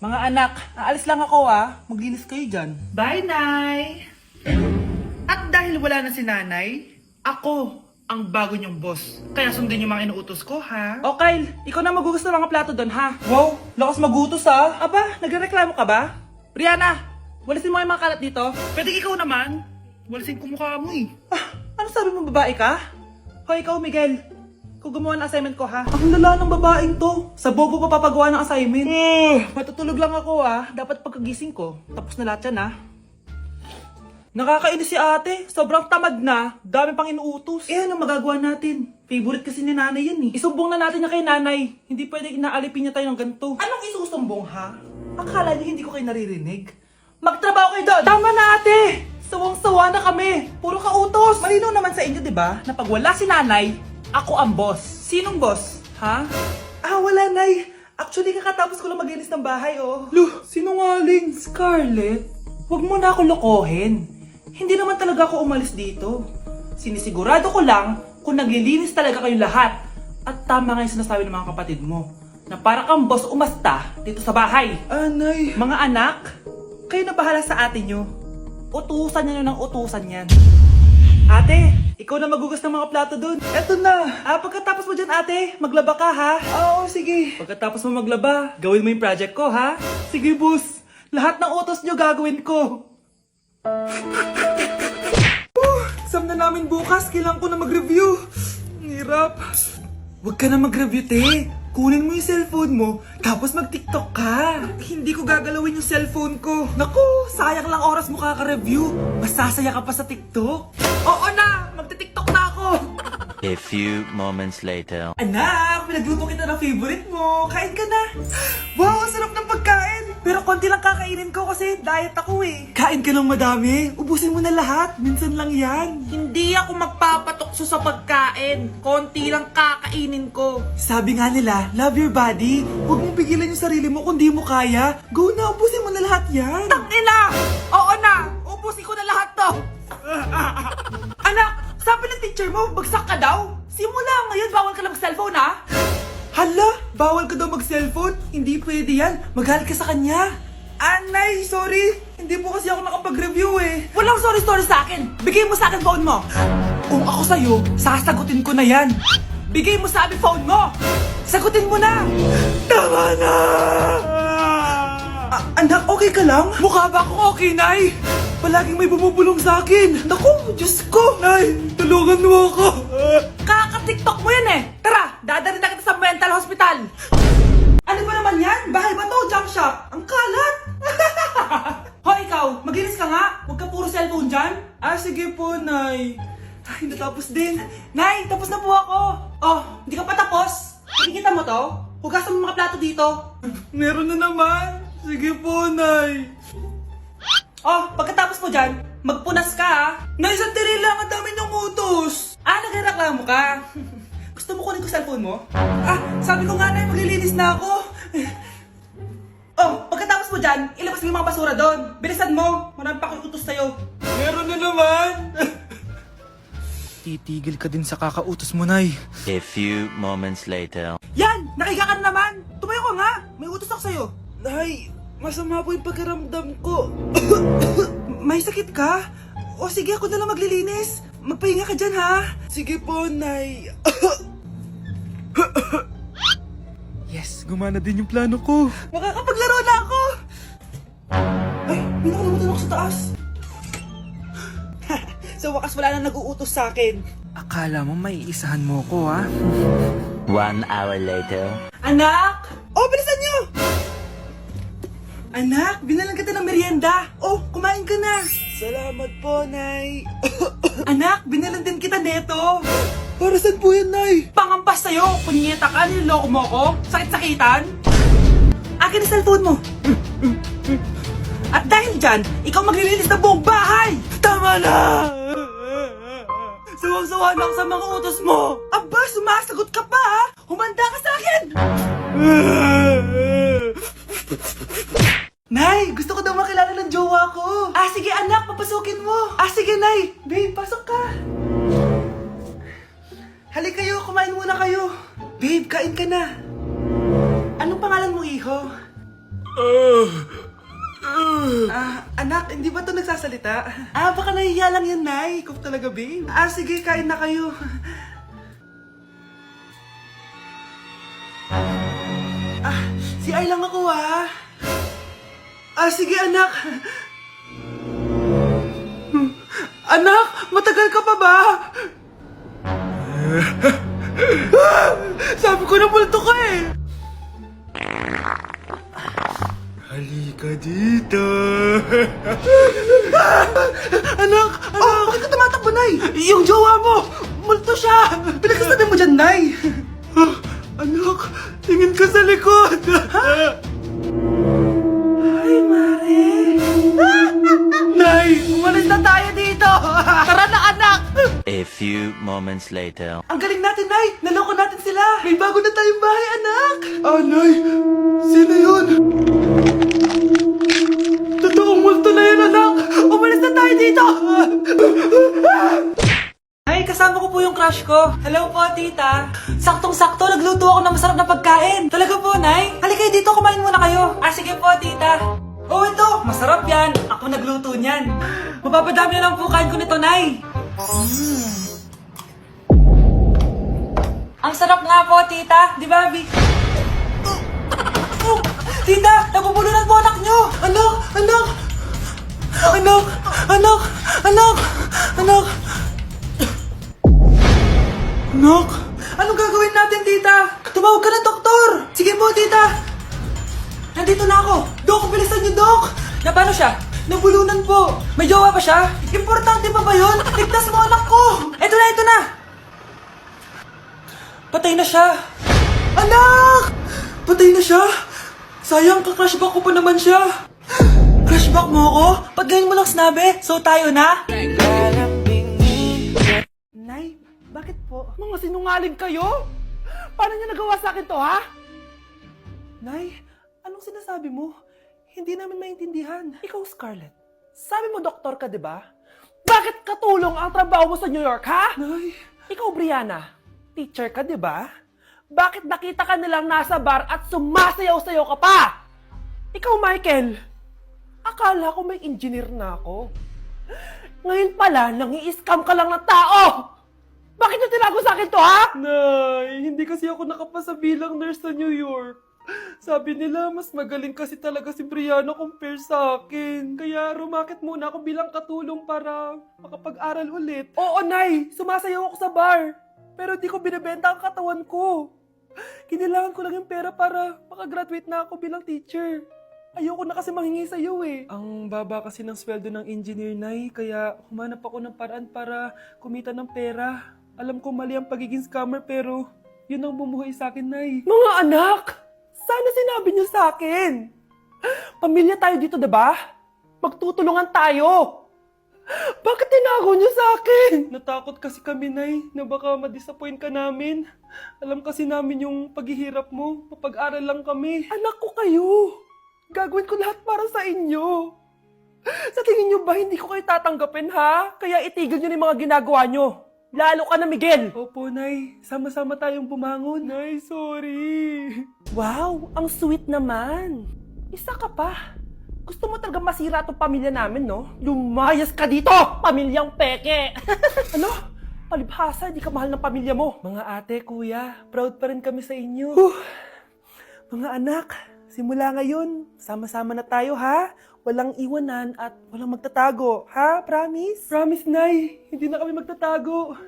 Mga anak, aalis lang ako Maglinis kayo dyan. Bye, Nay! At dahil wala na si Nanay, ako ang bago niyong boss. Kaya sundin yung mga inuutos ko, ha? O Kyle, ikaw na magugas ng mga plato doon ha. Wow, lakas magutos Aba, nagrereklamo ka ba? Brianna, walisin mo yung mga kalat dito. Pwede ikaw naman. Walisin ko mukha mo eh. Ano sabi mo, babae ka? Hoy, ikaw Miguel. Ikaw gumawa ng assignment ko ha. Ang lala ng babaeng to. Sa bobo pa papagawa ng assignment. Matutulog lang ako Dapat pagkagising ko, tapos na lahat yan Nakakainis si ate. Sobrang tamad na. Dami pang inuutos. Ano magagawa natin? Favorite kasi ni nanay yan Isumbong na natin niya kay nanay. Hindi pwede inaalipin niya tayo ng ganito. Anong isusumbong ha? Akala niyo hindi ko kayo naririnig? Magtrabaho kayo doon! Tama na ate! Sawang-sawa na kami! Puro kautos! Malinaw naman sa inyo, di ba? Na pag wala si nanay, ako ang boss. Sinong boss? Ha? Wala nay. Actually, kakatapos ko lang maglinis ng bahay, Luh, sinungaling. Scarlett, wag mo na ako lokohin. Hindi naman talaga ako umalis dito. Sinisigurado ko lang kung naglilinis talaga kayo lahat. At tama nga yung sinasabi ng mga kapatid mo. Na para kang boss umasta dito sa bahay. Anay. Mga anak, kayo na bahala sa ate nyo. Utusan nyo ng utusan yan. Ate, ikaw na magugas ng mga plato dun. Eto na. Pagkatapos mo dyan ate, maglaba ka ha? Oo, sige. Pagkatapos mo maglaba, gawin mo yung project ko ha? Sige boss. Lahat ng utos nyo gagawin ko. Exam na namin bukas, kailangan ko na mag-review. Ang hirap. Huwag ka na mag-review, te. Kunin mo yung cellphone mo, tapos mag-TikTok ka. Hindi ko gagalawin yung cellphone ko. Naku, sayang lang oras mo kaka-review. Masasaya ka pa sa TikTok. Oo na, magti-TikTok na ako. A few moments later. Anak, pinagluto kita ng favorite mo. Kain ka na. Wow, ang sarap ng pagkain. Pero konti lang kakainin ko kasi diet ako Kain ka ng madami. Ubusin mo na lahat. Minsan lang yan. Hindi ako magpapatukso sa pagkain. Konti lang kakainin ko. Sabi nga nila, love your body. Huwag mong pigilan yung sarili mo kung di mo kaya. Go na, ubusin mo na lahat yan. Tangina! Oo na! Ubusin ko na lahat to! Anak, sabi ng teacher mo, bagsak ka daw. Simula ngayon, bawal ka lang mag-cellphone Hala, bawal ka daw mag-cellphone? Hindi pwede yan. Magalit ka sa kanya. Anay, sorry. Hindi po kasi ako nakapag-review Walang sorry sa akin. Bigay mo sa akin phone mo. Kung ako sa'yo, sasagutin ko na yan. Bigay mo sa akin phone mo. Sagutin mo na. Tama na. Anak, okay ka lang? Mukha ba akong okay, Nay? Palaging may bumubulong sa akin. Naku, Diyos ko. Nay, tulungan mo ako. Kaka-TikTok mo yan Tara, dadalhin na kita sa mental hospital. Ano ba naman yan? Bahay ba to? Junk shop? Ang kalat. Hoy, ikaw, maglinis ka nga. Huwag ka puro cellphone dyan. Sige po, Nay. Ay, natapos din. Nay, tapos na po ako. Oh, hindi ka pa tapos? Nakikita mo to? Hugasan mo mga plato dito. Meron na naman. Sige po, Nay. Oh, pagkatapos mo dyan, magpunas ka Nay, sandali lang, ang dami ng utos. Nagreklamo ka. Gusto mo kunin ko cellphone mo? Sabi ko nga Nay, maglilinis na ako. Oh, pagkatapos mo dyan, ilabas mo yung mga basura doon. Bilisan mo, marami pa akong utos sa'yo. Meron na naman. Titigil ka din sa kakautos mo, Nay. A few moments later. Yan! Nakiga ka na naman! Tumayo ka nga! May utos ako sa'yo. Nay, masama po yung pagkaramdam ko. May sakit ka? O sige, ako na lang maglilinis. Magpahinga ka dyan, ha? Sige po, Nay. Yes, gumana din yung plano ko. Makakapaglaro na ako! Ay, may nakalimutan ako sa taas. Sa wakas wala na nag-uutos sa akin. Akala mo may isahan mo ko, ha? 1 hour later. Anak! Oh, bilisan niyo! Anak, binalan kita ng merienda. Oh, kumain ka na. Salamat po, Nay. Anak, binalan din kita neto. Para saan po yan, Nay? Pangampas sa'yo. Punyeta ka, niloloko mo ko. Sakit-sakitan. Akin ang cellphone mo. At dahil dyan, ikaw maglilinis ng buong bahay. Tama na! Sawang-sawa na ako sa mga utos mo. Aba, sumasagot ka pa, ha? Humanda ka sa akin. Nay, gusto ko daw makilala ng jowa ko. Sige anak, papasukin mo. Sige Nay. Babe, pasok ka. Halika kayo, kumain muna kayo. Babe, kain ka na. Anong pangalan mo, iho? Anak, hindi ba ito nagsasalita? Baka nahihiya lang yan, Nay. Ikaw talaga, babe. Sige, kain na kayo. Si Ay lang ako, sige, anak. Anak, matagal ka pa ba? Sabi ko na multo ka eh. Halika dito. Anak! Bakit ka tumatakbo, Nay? Yung jowa mo! Multo siya! Pinagsasabi mo dyan, Nay! Anak, tingin ka sa likod! Ay, Mare! Nay, umalis na tayo dito! Tara na, anak! A few moments later. Ang galing natin, Nay! Naloko natin sila! May bago na tayong bahay, anak! Nay! Sino yun? Totoong multo na yun, anak! Umalis na tayo dito! Ay, kasama ko po yung crush ko. Hello po, tita. Saktong-sakto, nagluto ako ng masarap na pagkain. Talaga po, Nay? Halika dito, kumain muna kayo. Sige po, tita. Oh, ito, masarap yan. Ako nagluto niyan. Mapapadami na lang po kain ko nito, Nay. Ang sarap nga po, tita. Di ba, Vic? Tita, nabubulunan po anak nyo. Anak! Anak! Anak! Anak! Anak! Anak! Anak! Anong gagawin natin, tita? Tumawag ka ng doktor! Sige po, tita! Nandito na ako! Dok, bilisan niyo, Dok! Na paano siya? Nabulunan po! May jowa pa siya? Importante pa ba yun? Ligtas mo anak ko! Ito na! Patay na siya. Anak! Patay na siya? Sayang, ka-crushback ko pa naman siya. Crushback mo ako? Pag ganyan mo lang sinabi, so tayo na? Nay, bakit po? Mga sinungaling kayo? Paano niya nagawa sa akin to, ha? Nay, anong sinasabi mo? Hindi namin maintindihan. Ikaw, Scarlett, sabi mo doktor ka, di ba? Bakit katulong ang trabaho mo sa New York, ha? Nay. Ikaw, Brianna, teacher ka, di ba? Bakit nakita ka nilang nasa bar at sumasayaw-sayaw ka pa? Ikaw, Michael, akala ko may engineer na ako. Ngayon pala, nangi-scam ka lang ng tao! Bakit niyo tinago sa akin to, ha? Nay, hindi kasi ako nakapasa bilang nurse sa New York. Sabi nila, mas magaling kasi talaga si Brianna compare sa akin. Kaya rumakit muna ako bilang katulong para makapag-aral ulit. Oo, Nay, sumasayaw ako sa bar. Pero di ko binibenta ang katawan ko. Kailangan ko lang yung pera para makagraduate na ako bilang teacher. Ayoko na kasi manghingi sa'yo eh. Ang baba kasi ng sweldo ng engineer, Nay, kaya humanap ako ng paraan para kumita ng pera. Alam ko mali ang pagiging scammer pero yun ang bumuhay sa akin, Nay. Mga anak! Sana sinabi niyo sa akin. Pamilya tayo dito, diba? Magtutulungan tayo. Bakit tinago niyo sa akin? Natakot kasi kami, Nay, na baka ma-disappoint ka namin. Alam kasi namin yung paghihirap mo. Mapag-aral lang kami. Anak ko kayo. Gagawin ko lahat para sa inyo. Sa tingin niyo ba hindi ko kayo tatanggapin, ha? Kaya itigil niyo na yung mga ginagawa niyo. Lalo ka na, Miguel. Opo, Nay. Sama-sama tayong bumangon. Nay, sorry. Wow, ang sweet naman. Isa ka pa. Gusto mo talaga masira itong pamilya namin, no? Lumayas ka dito, pamilyang peke! Ano? Palibhasa, di ka mahal ng pamilya mo. Mga ate, kuya, proud pa rin kami sa inyo. Mga anak, simula ngayon, sama-sama na tayo, ha? Walang iwanan at walang magtatago, ha? Promise? Promise, Nay. Hindi na kami magtatago.